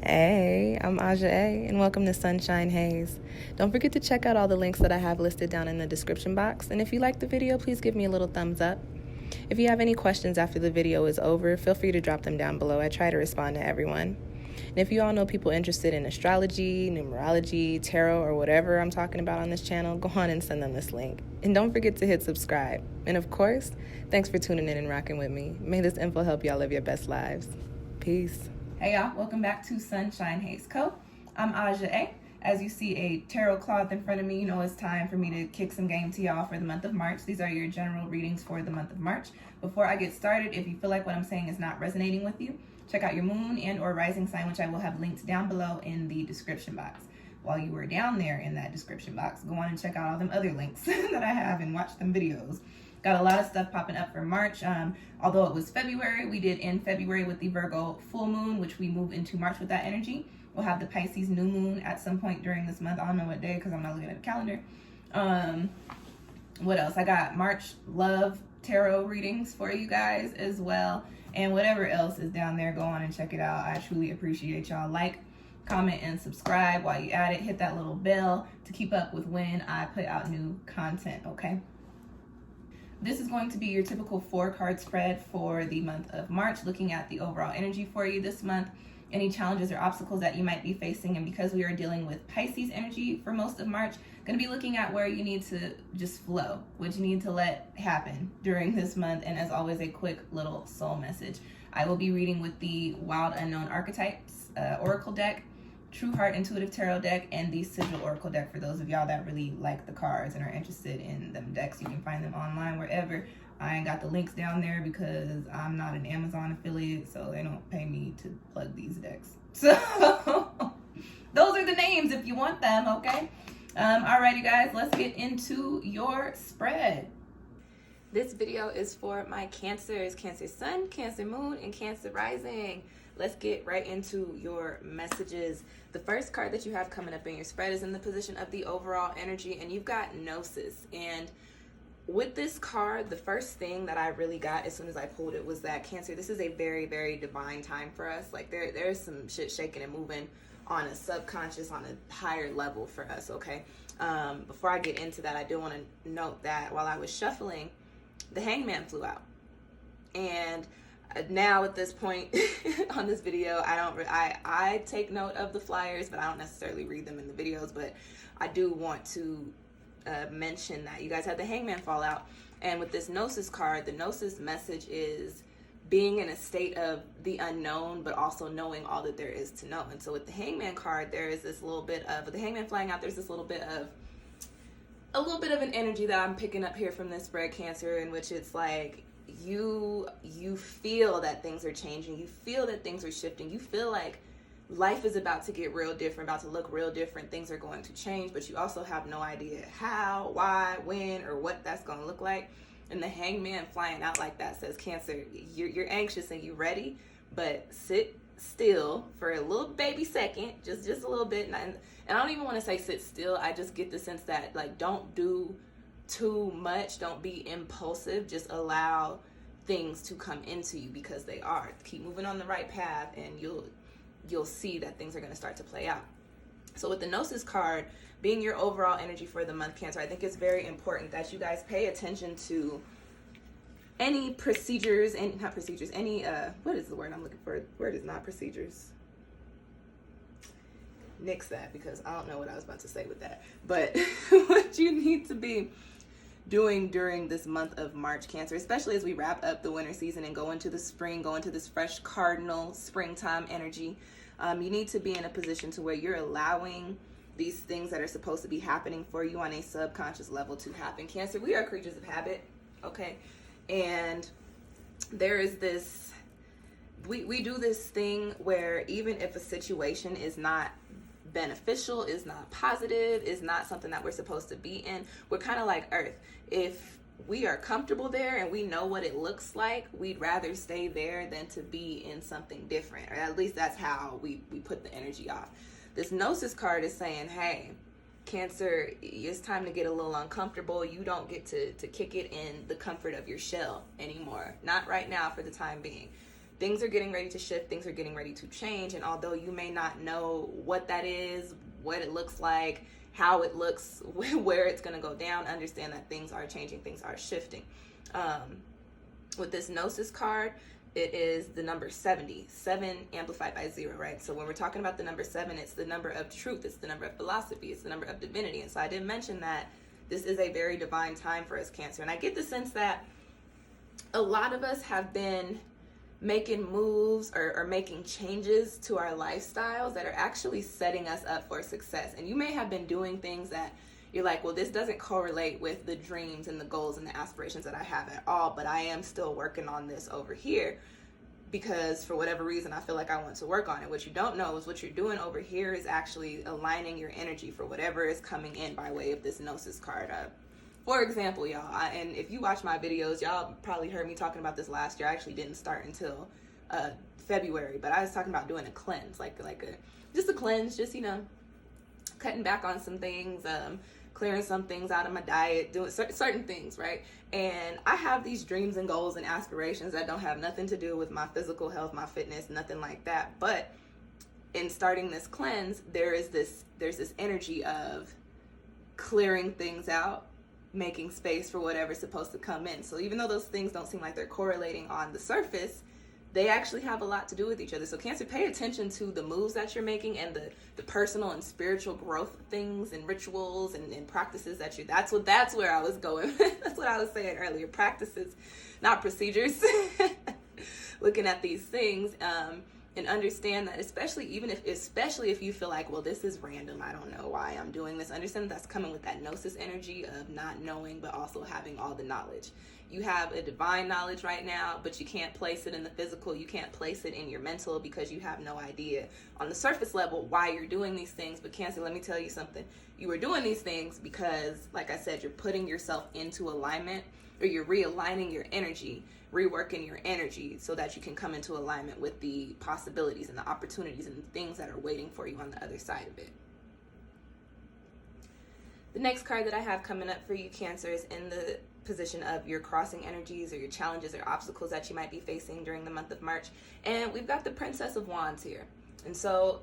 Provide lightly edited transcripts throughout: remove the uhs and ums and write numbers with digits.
Hey, I'm Aja A, and welcome to Sunshine Haze. Don't forget to check out all the links that I have listed down in the description box, and if you like the video, please give me a little thumbs up. If you have any questions after the video is over, feel free to drop them down below. I try to respond to everyone. And if you all know people interested in astrology, numerology, tarot, or whatever I'm talking about on this channel, go on and send them this link. And don't forget to hit subscribe. And of course, thanks for tuning in and rocking with me. May this info help y'all live your best lives. Peace. Hey y'all, welcome back to SunshinehazeCo. I'm Aja A. As you see a tarot cloth in front of me, you know it's time for me to kick some game to y'all for the month of March. These are your general readings for the month of March. Before I get started, if you feel like what I'm saying is not resonating with you, check out your moon and or rising sign, which I will have linked down below in the description box. While you were down there in that description box, go on and check out all them other links that I have and watch them videos. Got a lot of stuff popping up for March. Although it was February, we did end February with the Virgo full moon, which we move into March with that energy. We'll have the Pisces new moon at some point during this month. I don't know what day because I'm not looking at the calendar. What else? I got March love tarot readings for you guys as well. And whatever else is down there, go on and check it out. I truly appreciate y'all. Like, comment, and subscribe while you at it. Hit that little bell to keep up with when I put out new content, okay? This is going to be your typical 4-card spread for the month of March, looking at the overall energy for you this month, any challenges or obstacles that you might be facing. And because we are dealing with Pisces energy for most of March, going to be looking at where you need to just flow, what you need to let happen during this month. And as always, a quick little soul message. I will be reading with the Wild Unknown Archetypes Oracle deck, True Heart Intuitive Tarot deck, and the Sigil Oracle deck. For those of y'all that really like the cards and are interested in them decks, you can find them online wherever. I ain't got the links down there because I'm not an Amazon affiliate, so they don't pay me to plug these decks. So those are the names if you want them, okay? Alrighty guys, let's get into your spread. This video is for my Cancers, Cancer Sun, Cancer Moon, and Cancer Rising. Let's get right into your messages. The first card that you have coming up in your spread is in the position of the overall energy, and you've got Gnosis. And with this card, the first thing that I really got as soon as I pulled it was that Cancer, this is a very, very divine time for us. Like there's some shit shaking and moving on a subconscious, on a higher level for us, okay? Before I get into that, I do want to note that while I was shuffling, the Hangman flew out. And now at this point on this video, I take note of the flyers, but I don't necessarily read them in the videos. But I do want to mention that you guys had the Hangman fall out, and with this Gnosis card, the Gnosis message is being in a state of the unknown, but also knowing all that there is to know. And so with the Hangman card, there is this little bit of, with the Hangman flying out, there's this little bit of an energy that I'm picking up here from this spread, Cancer, in which it's like you feel that things are changing, you feel that things are shifting, you feel like life is about to get real different, about to look real different, things are going to change, but you also have no idea how, why, when, or what that's going to look like. And the Hangman flying out like that says, Cancer, you're anxious and you're ready, but sit still for a little baby second, just a little bit. And I don't even want to say sit still. I just get the sense that, like, don't do too much, don't be impulsive, just allow things to come into you because they are. Keep moving on the right path, and you'll see that things are going to start to play out. So with the Gnosis card being your overall energy for the month, Cancer, I think it's very important that you guys pay attention to any procedures, and not procedures, any what is the word I'm looking for? Word is not procedures. Nix that, because I don't know what I was about to say with that. But what you need to be doing during this month of March, Cancer, especially as we wrap up the winter season and go into the spring, go into this fresh cardinal springtime energy, you need to be in a position to where you're allowing these things that are supposed to be happening for you on a subconscious level to happen. Cancer, we are creatures of habit, okay? And there is this, we do this thing where even if a situation is not beneficial, is not positive, is not something that we're supposed to be in, we're kind of like Earth. If we are comfortable there and we know what it looks like, we'd rather stay there than to be in something different, or at least that's how we put the energy off. This Gnosis card is saying, hey, Cancer, it's time to get a little uncomfortable. You don't get to kick it in the comfort of your shell anymore. Not right now for the time being. things are getting ready to shift, things are getting ready to change, and although you may not know what that is, what it looks like, how it looks, where it's going to go down, understand that things are changing, things are shifting. With this Gnosis card, it is the number 70, 7 amplified by 0, right? So when we're talking about the number 7, it's the number of truth, it's the number of philosophy, it's the number of divinity. And so I did mention that this is a very divine time for us, Cancer. And I get the sense that a lot of us have been making moves or making changes to our lifestyles that are actually setting us up for success. And you may have been doing things that you're like, well, this doesn't correlate with the dreams and the goals and the aspirations that I have at all, but I am still working on this over here because for whatever reason, I feel like I want to work on it. What you don't know is what you're doing over here is actually aligning your energy for whatever is coming in by way of this Gnosis card. For example, y'all, and if you watch my videos, y'all probably heard me talking about this last year. I actually didn't start until February, but I was talking about doing a cleanse, just a cleanse, just, cutting back on some things, clearing some things out of my diet, doing certain things, right? And I have these dreams and goals and aspirations that don't have nothing to do with my physical health, my fitness, nothing like that. But in starting this cleanse, there's this energy of clearing things out, making space for whatever's supposed to come in. So even though those things don't seem like they're correlating on the surface, they actually have a lot to do with each other. So Cancer, pay attention to the moves that you're making and the personal and spiritual growth things and rituals and practices that's where I was going. That's what I was saying earlier. Practices, not procedures. Looking at these things and understand that especially if you feel like, well, this is random, I don't know why I'm doing this, understand that's coming with that Gnosis energy of not knowing but also having all the knowledge. You have a divine knowledge right now, but you can't place it in the physical. You can't place it in your mental because you have no idea on the surface level why you're doing these things. But Cancer, let me tell you something. You are doing these things because, like I said, you're putting yourself into alignment, or you're realigning your energy, reworking your energy so that you can come into alignment with the possibilities and the opportunities and the things that are waiting for you on the other side of it. The next card that I have coming up for you, Cancer, is in the position of your crossing energies or your challenges or obstacles that you might be facing during the month of March. And we've got the Princess of Wands here. And so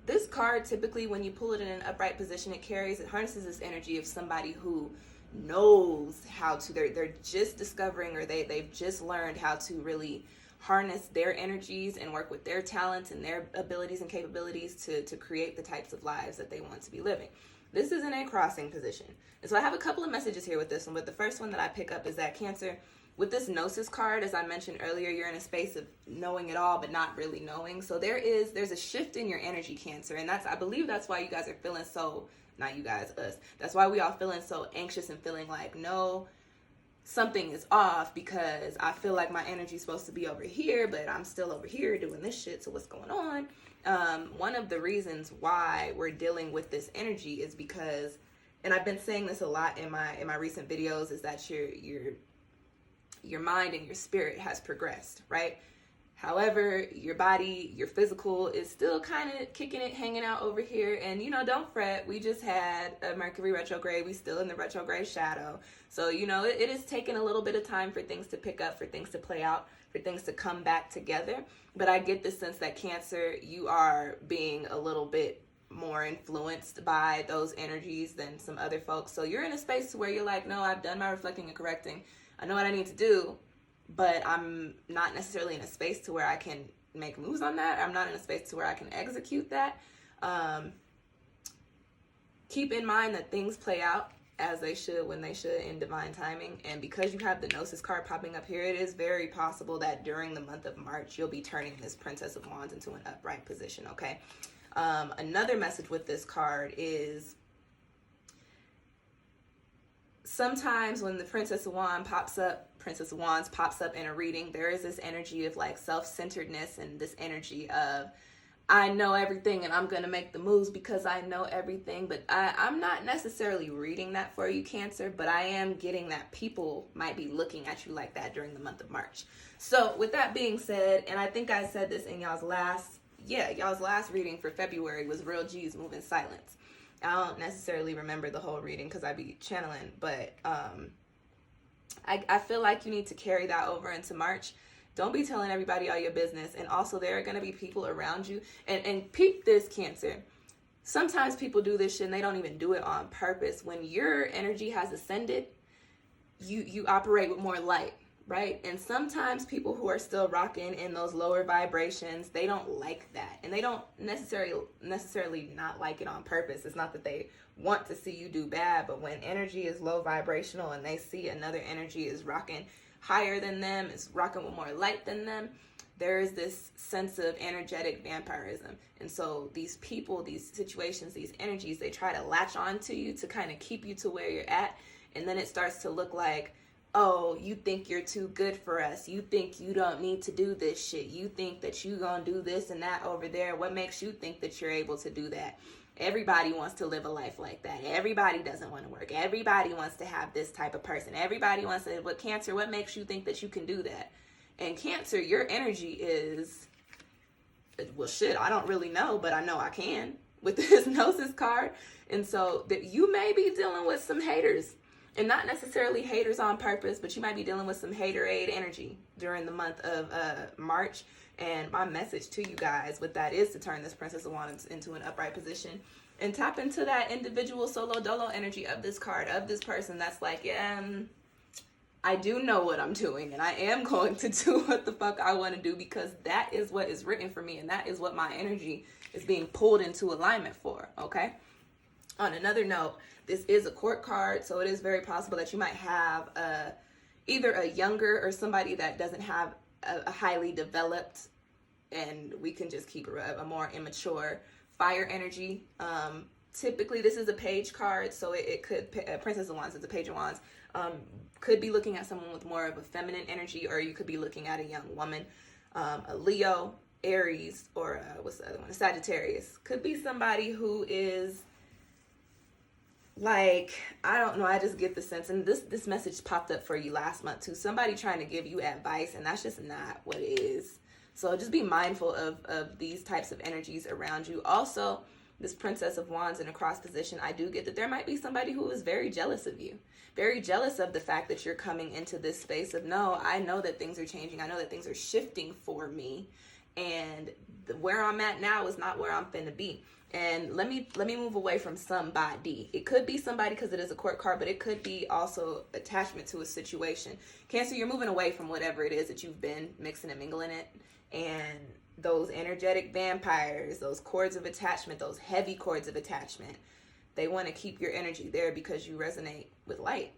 this card, typically when you pull it in an upright position, it harnesses this energy of somebody who knows how to, they're just discovering, or they've just learned how to really harness their energies and work with their talents and their abilities and capabilities to create the types of lives that they want to be living. This is in a crossing position. And so I have a couple of messages here with this one, but the first one that I pick up is that, Cancer, with this Gnosis card, as I mentioned earlier, you're in a space of knowing it all, but not really knowing. So there's a shift in your energy, Cancer. And I believe that's why you guys are feeling so, not you guys, us. That's why we all feeling so anxious and feeling like, no, something is off, because I feel like my energy's supposed to be over here, but I'm still over here doing this shit. So what's going on? One of the reasons why we're dealing with this energy is because, and I've been saying this a lot in my recent videos, is that your mind and your spirit has progressed, right? However, your body, your physical is still kind of kicking it, hanging out over here. And, don't fret. We just had a Mercury retrograde. We still in the retrograde shadow. So, it is taking a little bit of time for things to pick up, for things to play out, for things to come back together. But I get the sense that, Cancer, you are being a little bit more influenced by those energies than some other folks. So you're in a space where you're like, no, I've done my reflecting and correcting. I know what I need to do, but I'm not necessarily in a space to where I can make moves on that. I'm not in a space to where I can execute that. Keep in mind that things play out as they should, when they should, in divine timing. And because you have the Gnosis card popping up here, it is very possible that during the month of March, you'll be turning this Princess of Wands into an upright position, okay? Another message with this card is, sometimes when the Princess of Wands pops up in a reading, there is this energy of like self-centeredness and this energy of, I know everything and I'm going to make the moves because I know everything. But I'm not necessarily reading that for you, Cancer, but I am getting that people might be looking at you like that during the month of March. So with that being said, and I think I said this in y'all's last reading for February was Real G's Move in Silence. I don't necessarily remember the whole reading because I be channeling, but I feel like you need to carry that over into March. Don't be telling everybody all your business. And also, there are going to be people around you. And peep this, Cancer. Sometimes people do this shit and they don't even do it on purpose. When your energy has ascended, you operate with more light, right? And sometimes people who are still rocking in those lower vibrations, they don't like that. And they don't necessarily not like it on purpose. It's not that they want to see you do bad, but when energy is low vibrational and they see another energy is rocking higher than them, is rocking with more light than them, there is this sense of energetic vampirism. And so these people, these situations, these energies, they try to latch on to you to kind of keep you to where you're at. And then it starts to look like, oh, you think you're too good for us. You think you don't need to do this shit. You think that you gonna do this and that over there. What makes you think that you're able to do that? Everybody wants to live a life like that. Everybody doesn't want to work. Everybody wants to have this type of person. Everybody wants to, but Cancer, what makes you think that you can do that? And Cancer, your energy is, well, shit, I don't really know, but I know I can with the hypnosis card. And so that you may be dealing with some haters, and not necessarily haters on purpose, but you might be dealing with some haterade energy during the month of March. And my message to you guys with that is to turn this Princess of Wands into an upright position and tap into that individual solo dolo energy of this card, of this person that's like, yeah, I do know what I'm doing, and I am going to do what the fuck I want to do, because that is what is written for me, and that is what my energy is being pulled into alignment for, okay? On another note, this is a court card, so it is very possible that you might have either a younger or somebody that doesn't have a highly developed, and we can just keep a more immature fire energy. Typically, this is a page card, so it could, Princess of Wands is a page of wands. Could be looking at someone with more of a feminine energy, or you could be looking at a young woman, a Leo, Aries, or what's the other one? A Sagittarius. Could be somebody who is like, I don't know, I just get the sense, and this message popped up for you last month too, somebody trying to give you advice, and that's just not what it is. So just be mindful of these types of energies around you. Also, this Princess of Wands in a cross position, I do get that there might be somebody who is very jealous of you, very jealous of the fact that you're coming into this space of, no, I know that things are changing. I know that things are shifting for me, and where I'm at now is not where I'm finna be. And let me move away from somebody. It could be somebody because it is a court card, but it could be also attachment to a situation. Cancer, you're moving away from whatever it is that you've been mixing and mingling it. And those energetic vampires, those cords of attachment, those heavy cords of attachment, they want to keep your energy there because you resonate with light.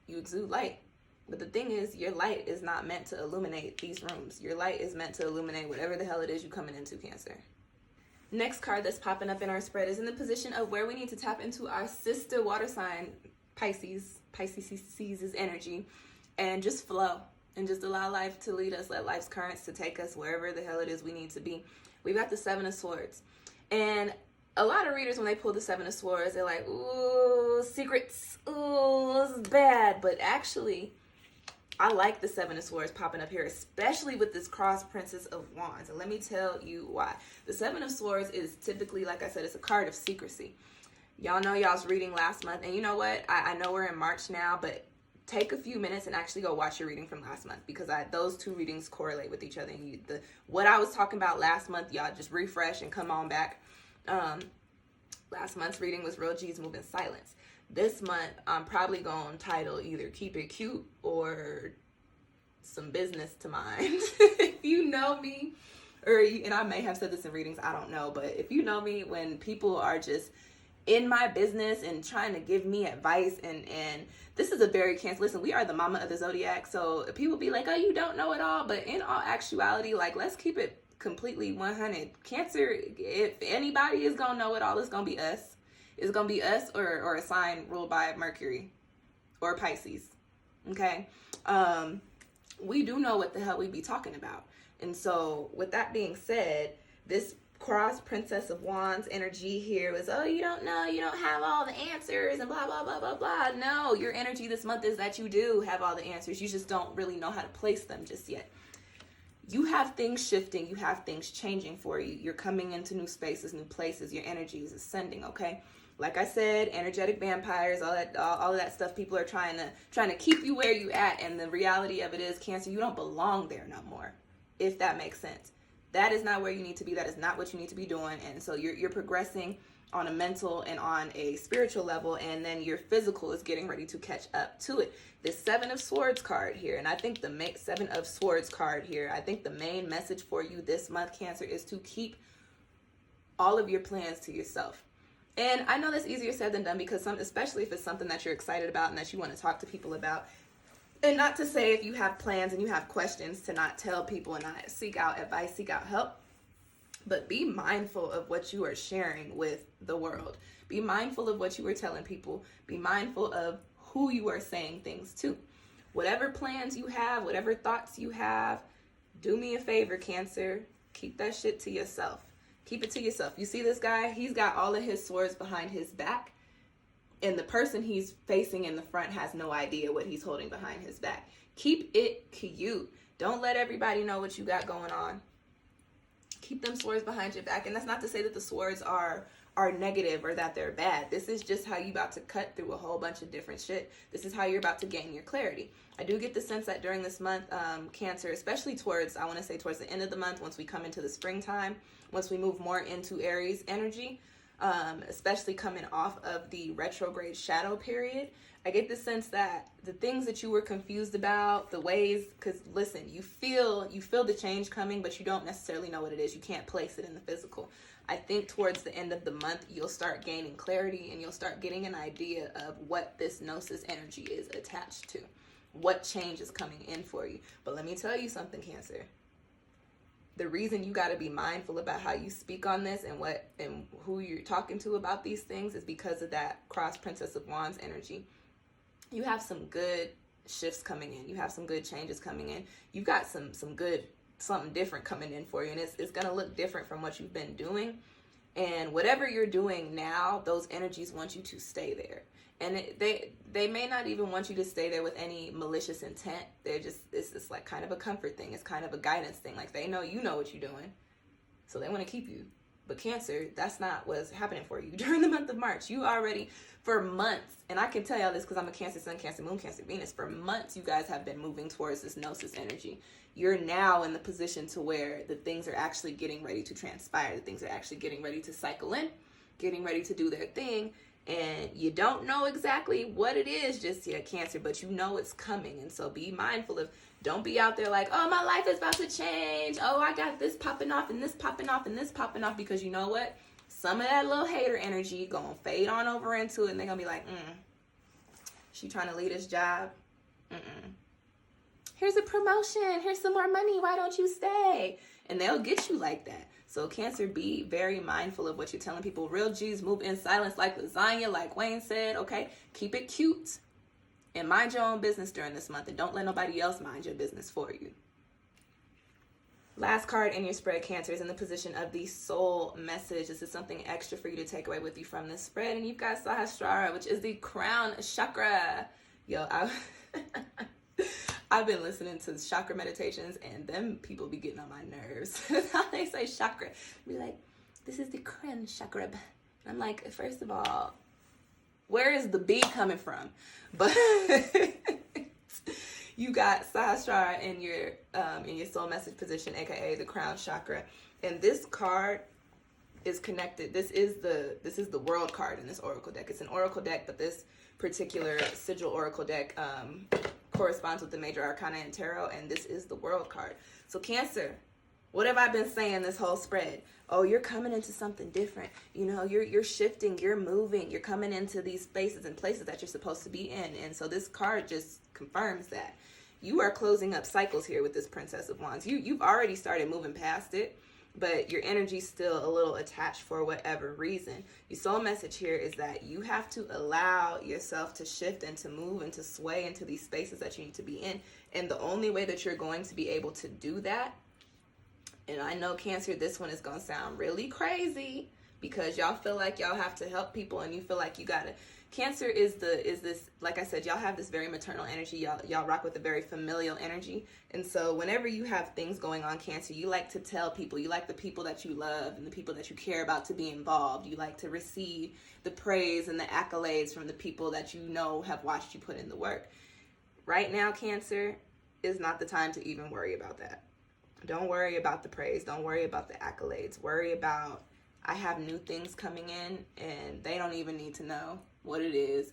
You exude light. But the thing is, your light is not meant to illuminate these rooms. Your light is meant to illuminate whatever the hell it is you're coming into, Cancer. Next card that's popping up in our spread is in the position of where we need to tap into our sister water sign, Pisces. Pisces sees energy, and just flow and just allow life to lead us. Let life's currents to take us wherever the hell it is we need to be. We've got the Seven of Swords. And a lot of readers, when they pull the Seven of Swords, they're like, ooh, secrets. Ooh, this is bad. But actually, I like the Seven of Swords popping up here, especially with this cross Princess of Wands. And let me tell you why. The Seven of Swords is typically, like I said, it's a card of secrecy. Y'all know y'all's reading last month. And you know what? I know we're in March now, but take a few minutes and actually go watch your reading from last month, because those two readings correlate with each other. And what I was talking about last month, y'all just refresh and come on back. Last month's reading was Real G's Move in Silence. This month, I'm probably going to title either Keep It Cute or Some Business to Mind. If you know me, and I may have said this in readings, I don't know, but if you know me, when people are just in my business and trying to give me advice, and this is a very Cancer. Listen, we are the mama of the zodiac, so people be like, oh, you don't know it all, but in all actuality, like, let's keep it completely 100. Cancer, if anybody is going to know it all, it's going to be us. It's going to be us or a sign ruled by Mercury or Pisces, okay? We do know what the hell we be talking about. And so with that being said, this cross Princess of Wands energy here was, oh, you don't know, you don't have all the answers and blah, blah, blah, blah, blah. No, your energy this month is that you do have all the answers. You just don't really know how to place them just yet. You have things shifting. You have things changing for you. You're coming into new spaces, new places. Your energy is ascending, okay? Like I said, energetic vampires, all of that stuff. People are trying to keep you where you at, and the reality of it is, Cancer, you don't belong there no more. if that makes sense. That is not where you need to be. That is not what you need to be doing. And so you're progressing on a mental and on a spiritual level, and then your physical is getting ready to catch up to it. This Seven of Swords card here, and I think the Seven of Swords card here, I think the main message for you this month, Cancer, is to keep all of your plans to yourself. And I know that's easier said than done, because especially if it's something that you're excited about and that you want to talk to people about. And not to say if you have plans and you have questions to not tell people and not seek out advice, seek out help. But be mindful of what you are sharing with the world. Be mindful of what you are telling people. Be mindful of who you are saying things to. Whatever plans you have, whatever thoughts you have, do me a favor, Cancer. Keep that shit to yourself. Keep it to yourself. You see this guy? He's got all of his swords behind his back. And the person he's facing in the front has no idea what he's holding behind his back. Keep it cute. Don't let everybody know what you got going on. Keep them swords behind your back. And that's not to say that the swords are negative or that they're bad. This is just how you about to cut through a whole bunch of different shit. This is how you're about to gain your clarity. I do get the sense that during this month, Cancer, especially towards the end of the month, once we come into the springtime, once we move more into Aries energy, especially coming off of the retrograde shadow period, I get the sense that the things that you were confused about, the ways, because listen, you feel the change coming, but you don't necessarily know what it is. You can't place it in the physical. I think towards the end of the month, you'll start gaining clarity and you'll start getting an idea of what this Gnosis energy is attached to, what change is coming in for you. But let me tell you something, Cancer. The reason you got to be mindful about how you speak on this and who you're talking to about these things is because of that cross Princess of Wands energy. You have some good shifts coming in. You have some good changes coming in. You've got some good, something different coming in for you. And it's going to look different from what you've been doing. And whatever you're doing now, those energies want you to stay there. And they may not even want you to stay there with any malicious intent. It's like kind of a comfort thing. It's kind of a guidance thing. Like they know you know what you're doing. So they want to keep you. But Cancer, that's not what's happening for you. During the month of March, you already, for months, and I can tell y'all this because I'm a Cancer Sun, Cancer Moon, Cancer Venus. For months, you guys have been moving towards this Gnosis energy. You're now in the position to where the things are actually getting ready to transpire. The things are actually getting ready to cycle in, getting ready to do their thing. And you don't know exactly what it is just yet, Cancer, but you know it's coming. And so be mindful of, don't be out there like, oh, my life is about to change. Oh, I got this popping off and this popping off and this popping off. Because you know what? Some of that little hater energy going to fade on over into it. And they're going to be like, she trying to leave this job? Here's a promotion. Here's some more money. Why don't you stay? And they'll get you like that. So Cancer, be very mindful of what you're telling people. Real G's move in silence like lasagna, like Wayne said, okay? Keep it cute and mind your own business during this month, and don't let nobody else mind your business for you. Last card in your spread, Cancer, is in the position of the soul message. This is something extra for you to take away with you from this spread. And you've got Sahasrara, which is the crown chakra. Yo, I've been listening to chakra meditations, and them people be getting on my nerves. How they say chakra. Be like, this is the crown chakra. And I'm like, first of all, where is the B coming from? But you got Sahasrara in your soul message position, aka the crown chakra. And this card is connected. This is the world card in this oracle deck. It's an oracle deck, but this particular sigil oracle deck corresponds with the major arcana and tarot, and this is the world card. So Cancer, what have I been saying this whole spread? Oh, you're coming into something different. You know, you're shifting, you're moving, you're coming into these spaces and places that you're supposed to be in. And so this card just confirms that. You are closing up cycles here with this Princess of Wands. You've already started moving past it, but your energy's still a little attached for whatever reason. Your soul message here is that you have to allow yourself to shift and to move and to sway into these spaces that you need to be in. And the only way that you're going to be able to do that, and I know Cancer, this one is going to sound really crazy because y'all feel like y'all have to help people and you feel like you got to. Cancer is this, like I said, y'all have this very maternal energy. Y'all rock with a very familial energy. And so whenever you have things going on, Cancer, you like to tell people, you like the people that you love and the people that you care about to be involved. You like to receive the praise and the accolades from the people that you know have watched you put in the work. Right now, Cancer, is not the time to even worry about that. Don't worry about the praise. Don't worry about the accolades. Worry about, I have new things coming in, and they don't even need to know what it is.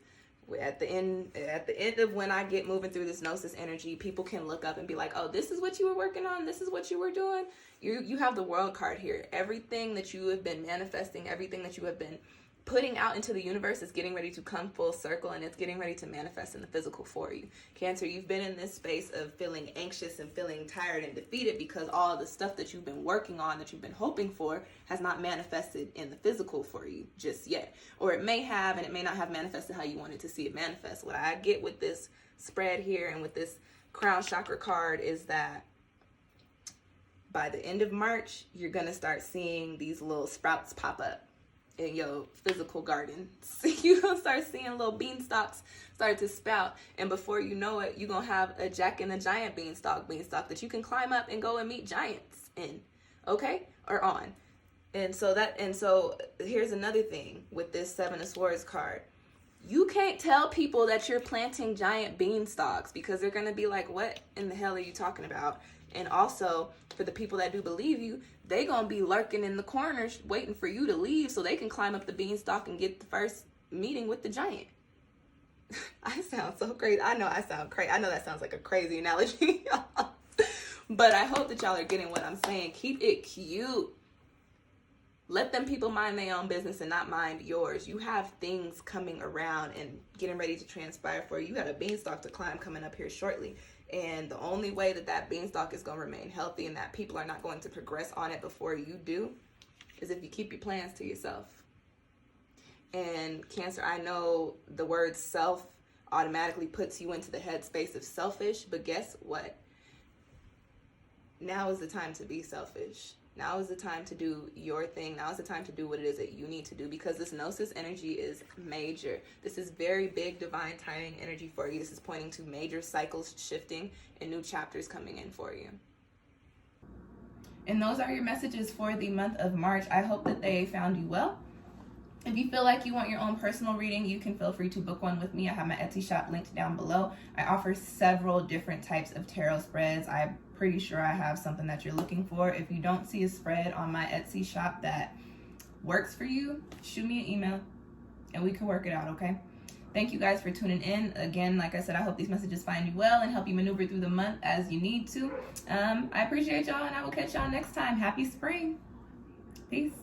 At the end of when I get moving through this Gnosis energy, people can look up and be like, oh, this is what you were working on. This is what you were doing. You have the World card here. Everything that you have been manifesting, everything that you have been putting out into the universe is getting ready to come full circle, and it's getting ready to manifest in the physical for you. Cancer, you've been in this space of feeling anxious and feeling tired and defeated because all of the stuff that you've been working on, that you've been hoping for, has not manifested in the physical for you just yet. Or it may have, and it may not have manifested how you wanted to see it manifest. What I get with this spread here and with this crown chakra card is that by the end of March, you're going to start seeing these little sprouts pop up in your physical garden. You're going to start seeing little beanstalks start to sprout. And before you know it, you're going to have a jack and a giant beanstalk that you can climb up and go and meet giants in. Okay? Or on. And so here's another thing with this Seven of Swords card. You can't tell people that you're planting giant beanstalks because they're going to be like, what in the hell are you talking about? And also, for the people that do believe you, they going to be lurking in the corners waiting for you to leave so they can climb up the beanstalk and get the first meeting with the giant. I sound so crazy. I know I sound crazy. I know that sounds like a crazy analogy. But I hope that y'all are getting what I'm saying. Keep it cute. Let them people mind their own business and not mind yours. You have things coming around and getting ready to transpire for you. You got a beanstalk to climb coming up here shortly. And the only way that beanstalk is going to remain healthy and that people are not going to progress on it before you do is if you keep your plans to yourself. And Cancer, I know the word self automatically puts you into the headspace of selfish, but guess what? Now is the time to be selfish. Now is the time to do your thing. Now is the time to do what it is that you need to do, because this Gnosis energy is major. This is very big divine timing energy for you. This is pointing to major cycles shifting and new chapters coming in for you. And those are your messages for the month of March. I hope that they found you well. If you feel like you want your own personal reading, you can feel free to book one with me. I have my Etsy shop linked down below. I offer several different types of tarot spreads. I'm pretty sure I have something that you're looking for. If you don't see a spread on my Etsy shop that works for you, shoot me an email and we can work it out, okay? Thank you guys for tuning in. Again, like I said, I hope these messages find you well and help you maneuver through the month as you need to. I appreciate y'all, and I will catch y'all next time. Happy spring. Peace.